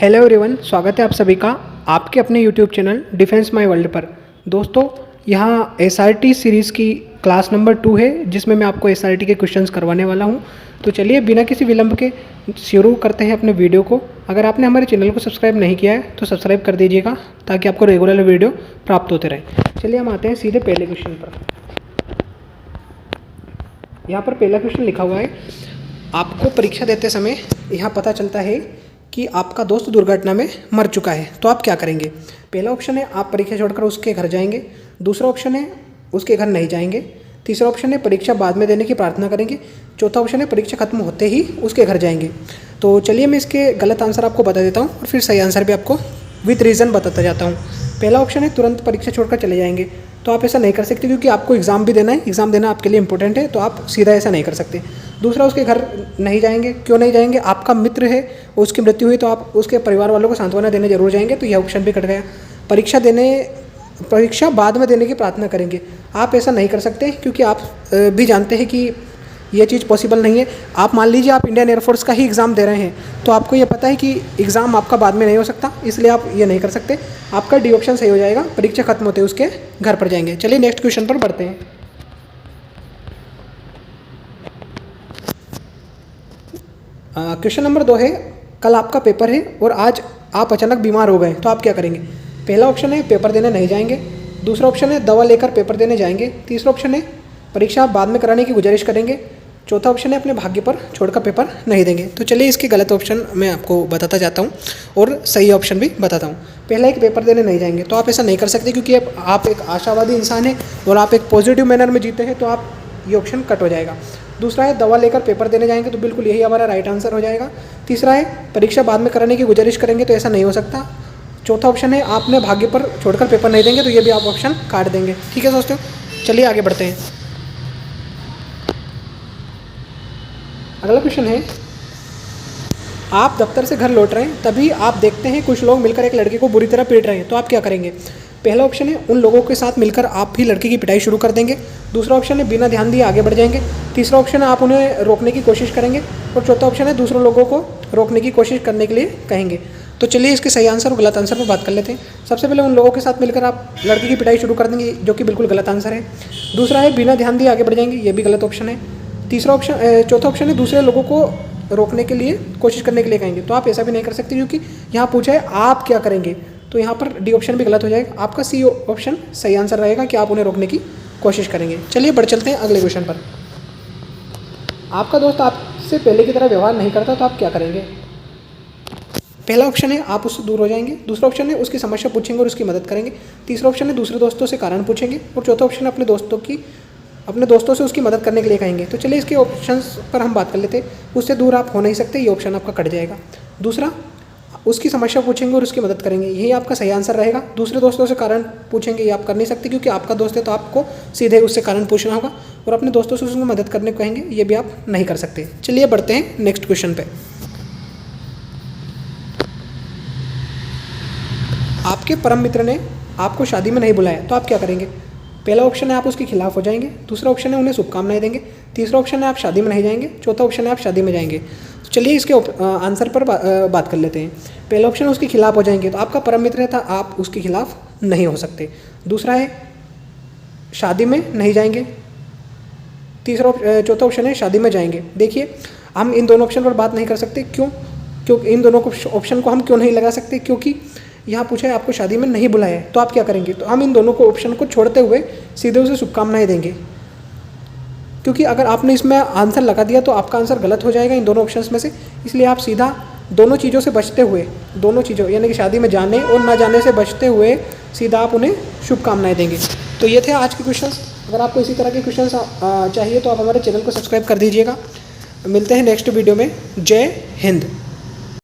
Hello everyone, स्वागत है आप सभी का आपके अपने YouTube channel defence my world पर। दोस्तों, यहाँ एसआरटी सीरीज़ की क्लास नंबर 2 है जिसमें मैं आपको एसआरटी के क्वेश्चंस करवाने वाला हूँ। तो चलिए बिना किसी विलंब के शुरू करते हैं अपने वीडियो को। अगर आपने हमारे चैनल को सब्सक्राइब नहीं किया है तो सब्सक्राइब कर दीजिएगा ताकि आपको रेगुलर वीडियो प्राप्त होते रहे। चलिए हम आते हैं सीधे पहले क्वेश्चन पर। यहाँ पर पहला क्वेश्चन लिखा हुआ है, आपको परीक्षा देते समय यहाँ पता चलता है कि आपका दोस्त दुर्घटना में मर चुका है, तो आप क्या करेंगे। पहला ऑप्शन है आप परीक्षा छोड़कर उसके घर जाएंगे। दूसरा ऑप्शन है उसके घर नहीं जाएंगे। तीसरा ऑप्शन है परीक्षा बाद में देने की प्रार्थना करेंगे। चौथा ऑप्शन है परीक्षा खत्म होते ही उसके घर जाएंगे। तो चलिए मैं इसके गलत आंसर आपको बता देता हूँ और फिर सही आंसर भी आपको विथ रीज़न बताता जाता हूँ। पहला ऑप्शन है तुरंत परीक्षा छोड़कर चले जाएंगे। तो आप ऐसा नहीं कर सकते क्योंकि आपको एग्ज़ाम भी देना है, एग्ज़ाम देना आपके लिए इंपॉर्टेंट है, तो आप सीधा ऐसा नहीं कर सकते। दूसरा, उसके घर नहीं जाएंगे। क्यों नहीं जाएंगे? आपका मित्र है, उसकी मृत्यु हुई तो आप उसके परिवार वालों को सांत्वना देने जरूर जाएंगे, तो यह ऑप्शन भी कट गया। परीक्षा बाद में देने की प्रार्थना करेंगे, आप ऐसा नहीं कर सकते क्योंकि आप भी जानते हैं कि ये चीज़ पॉसिबल नहीं है। आप मान लीजिए आप इंडियन एयरफोर्स का ही एग्ज़ाम दे रहे हैं, तो आपको ये पता है कि एग्ज़ाम आपका बाद में नहीं हो सकता, इसलिए आप ये नहीं कर सकते। आपका डी ऑप्शन सही हो जाएगा, परीक्षा खत्म होते उसके घर पर जाएंगे। चलिए नेक्स्ट क्वेश्चन पर बढ़ते हैं। क्वेश्चन नंबर 2 है, कल आपका पेपर है और आज आप अचानक बीमार हो गए, तो आप क्या करेंगे। पहला ऑप्शन है पेपर देने नहीं जाएंगे। दूसरा ऑप्शन है दवा लेकर पेपर देने जाएंगे। तीसरा ऑप्शन है परीक्षा बाद में कराने की गुजारिश करेंगे। चौथा ऑप्शन है अपने भाग्य पर छोड़कर पेपर नहीं देंगे। तो चलिए इसके गलत ऑप्शन मैं आपको बताता जाता हूँ और सही ऑप्शन भी बताता हूँ। पहला एक पेपर देने नहीं जाएंगे, तो आप ऐसा नहीं कर सकते क्योंकि आप एक आशावादी इंसान हैं और आप एक पॉजिटिव मैनर में जीते हैं, तो आप ये ऑप्शन कट हो जाएगा। दूसरा है दवा लेकर पेपर देने जाएंगे, तो बिल्कुल यही हमारा राइट आंसर हो जाएगा। तीसरा है परीक्षा बाद में कराने की गुजारिश करेंगे, तो ऐसा नहीं हो सकता। चौथा ऑप्शन है आपने भाग्य पर छोड़कर पेपर नहीं देंगे, तो ये भी आप ऑप्शन काट देंगे। ठीक है दोस्तों, चलिए आगे बढ़ते हैं। अगला क्वेश्चन है, आप दफ्तर से घर लौट रहे हैं, तभी आप देखते हैं कुछ लोग मिलकर एक लड़के को बुरी तरह पीट रहे हैं, तो आप क्या करेंगे। पहला ऑप्शन है उन लोगों के साथ मिलकर आप भी लड़के की पिटाई शुरू कर देंगे। दूसरा ऑप्शन है बिना ध्यान दिए आगे बढ़ जाएंगे। तीसरा ऑप्शन है आप उन्हें रोकने की कोशिश करेंगे। और चौथा ऑप्शन है दूसरे लोगों को रोकने की कोशिश करने के लिए कहेंगे। तो चलिए इसके सही आंसर और गलत आंसर पर बात कर लेते हैं। सबसे पहले उन लोगों के साथ मिलकर आप लड़के की पिटाई शुरू कर देंगे, जो कि बिल्कुल गलत आंसर है। दूसरा है बिना ध्यान दिए आगे बढ़ जाएंगे, ये भी गलत ऑप्शन है। चौथा ऑप्शन है दूसरे लोगों को रोकने के लिए कोशिश करने के लिए कहेंगे, तो आप ऐसा भी नहीं कर सकते क्योंकि यहाँ पूछा है आप क्या करेंगे, तो यहाँ पर डी ऑप्शन भी गलत हो जाएगा। आपका सी ऑप्शन सही आंसर रहेगा कि आप उन्हें रोकने की कोशिश करेंगे। चलिए बढ़ चलते हैं अगले क्वेश्चन पर। आपका दोस्त आपसे पहले की तरह व्यवहार नहीं करता, तो आप क्या करेंगे। पहला ऑप्शन है आप उससे दूर हो जाएंगे। दूसरा ऑप्शन है उसकी समस्या पूछेंगे और उसकी मदद करेंगे। तीसरा ऑप्शन है दूसरे दोस्तों से कारण पूछेंगे। और चौथा ऑप्शन है अपने दोस्तों से उसकी मदद करने के लिए कहेंगे। तो चलिए इसके ऑप्शंस पर हम बात कर लेते हैं। उससे दूर आप हो नहीं सकते, ये ऑप्शन आपका कट जाएगा। दूसरा, उसकी समस्या पूछेंगे और उसकी मदद करेंगे, यही आपका सही आंसर रहेगा। दूसरे दोस्तों से कारण पूछेंगे, ये आप कर नहीं सकते क्योंकि आपका दोस्त है, तो आपको सीधे उससे कारण पूछना होगा। और अपने दोस्तों से उसकी मदद करने को कहेंगे, ये भी आप नहीं कर सकते। चलिए बढ़ते हैं नेक्स्ट क्वेश्चन पे। आपके परम मित्र ने आपको शादी में नहीं बुलाया, तो आप क्या करेंगे। पहला ऑप्शन है आप उसके खिलाफ हो जाएंगे। दूसरा ऑप्शन है उन्हें शुभकामनाएं देंगे। तीसरा ऑप्शन है आप शादी में नहीं जाएंगे। चौथा ऑप्शन है आप शादी में जाएंगे। तो चलिए इसके आंसर पर बात कर लेते हैं। पहला ऑप्शन है उसके खिलाफ हो जाएंगे, तो आपका परम मित्र था, आप उसके खिलाफ नहीं हो सकते। दूसरा है शादी में नहीं जाएंगे। चौथा ऑप्शन है शादी में जाएंगे। देखिए हम इन दोनों ऑप्शन पर बात नहीं कर सकते, क्यों इन दोनों ऑप्शन को हम क्यों नहीं लगा सकते, क्योंकि यहाँ पूछा है आपको शादी में नहीं बुलाया है, तो आप क्या करेंगे। तो हम इन दोनों को ऑप्शन को छोड़ते हुए सीधे उसे शुभकामनाएं देंगे, क्योंकि अगर आपने इसमें आंसर लगा दिया तो आपका आंसर गलत हो जाएगा इन दोनों ऑप्शंस में से। इसलिए आप सीधा दोनों चीज़ों से बचते हुए, दोनों चीज़ों यानी कि शादी में जाने और ना जाने से बचते हुए सीधा आप उन्हें शुभकामनाएं देंगे। तो ये थे आज के क्वेश्चंस। अगर आपको इसी तरह के क्वेश्चंस चाहिए तो आप हमारे चैनल को सब्सक्राइब कर दीजिएगा। मिलते हैं नेक्स्ट वीडियो में। जय हिंद।